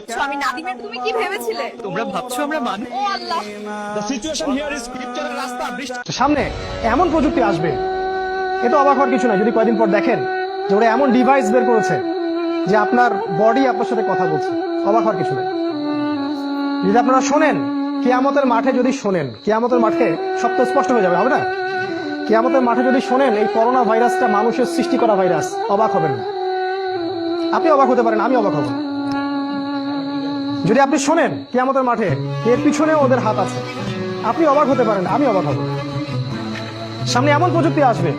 ভাবছো আমি নাদিমের, তুমি কি ভেবেছিলে? তোমরা ভাবছো আমরা মানুষ? ও আল্লাহ, দ্য সিচুয়েশন হিয়ার ইজ স্ক্রিপ্চারের রাস্তা বৃষ্টি। সামনে এমন প্রযুক্তি আসবে, এটা অবাক হওয়ার কিছু না যদি কয়েকদিন পর দেখেন যে ওরা এমন ডিভাইস বের করেছে যে আপনার বডি আপনার সাথে কথা বলছে। অবাক হওয়ার কিছু নেই। যদি আপনারা শোনেন কিয়ামতের মাঠে, যদি শোনেন কিয়ামতের মাঠে সব তো স্পষ্ট হয়ে যাবে, হবে না? কিয়ামতের মাঠে যদি শোনেন এই করোনা ভাইরাসটা মানুষের সৃষ্টি করা ভাইরাস, অবাক হবেন না। আপনি অবাক হতে পারেন, আমি অবাক হব। যদি আপনি শোনেন কিয়ামতের মাঠে এর পিছনে ওদের হাত আছে, আপনি অবাক হতে পারেন, আমি অবাক হব। সামনে এমন প্রযুক্তি আসবে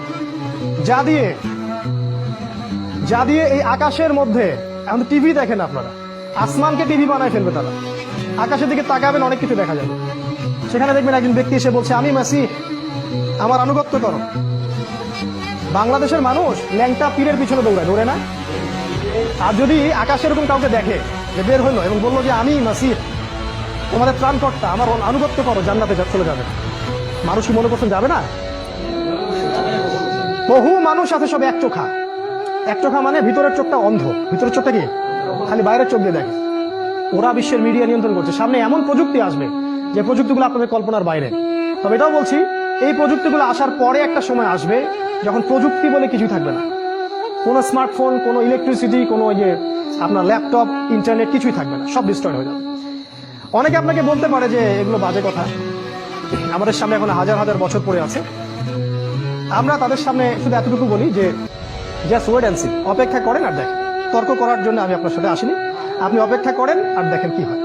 যা দিয়ে এই আকাশের মধ্যে, এখন টিভি দেখেন আপনারা, আসমানকে টিভি বানায় ফেলবে তারা। আকাশের দিকে তাকাবেন, অনেক কিছু দেখা যাবে। সেখানে দেখবেন একজন ব্যক্তি এসে বলছে, আমি মাসি, আমার আনুগত্য করো। বাংলাদেশের মানুষ ল্যাংটা পীরের পিছনে দৌড়ে না? আর যদি আকাশে এরকম কাউকে দেখে যে বের হইলো এবং বললো যে আমি মাসির, তোমাদের ত্রাণকর্তা, আমার আনুগত্য করো, জান্নাতে চলে যাবে। মানুষ কি মনে করছেন যাবে না? বহু মানুষ আছে সব এক চোখা। এক চোখা মানে ভিতরের চোখটা অন্ধ, ভিতরের চোখটা কি খালি বাইরের চোখ দিয়ে দেখে। ওরা বিশ্বের মিডিয়া নিয়ন্ত্রণ করছে। সামনে এমন প্রযুক্তি আসবে যে প্রযুক্তিগুলো আপনাদের কল্পনার বাইরে। তবে এটাও বলছি, এই প্রযুক্তিগুলো আসার পরে একটা সময় আসবে যখন প্রযুক্তি বলে কিছুই থাকবে না। কোনো স্মার্টফোন, কোনো ইলেকট্রিসিটি, কোনো যে আপনার ল্যাপটপ, ইন্টারনেট কিছুই থাকবে না, সব ডিস্ট্রয় হয়ে যাবে। অনেকে আপনাকে বলতে পারে যে এগুলো বাজে কথা, আমাদের সামনে এখন হাজার হাজার বছর পড়ে আছে। আমরা তাদের সামনে শুধু এতটুকু বলি যে জাস্ট ওয়েট অ্যান্ড সি, অপেক্ষা করেন আর দেখেন। তর্ক করার জন্য আমি আপনার সাথে আসিনি, আপনি অপেক্ষা করেন আর দেখেন কি হয়।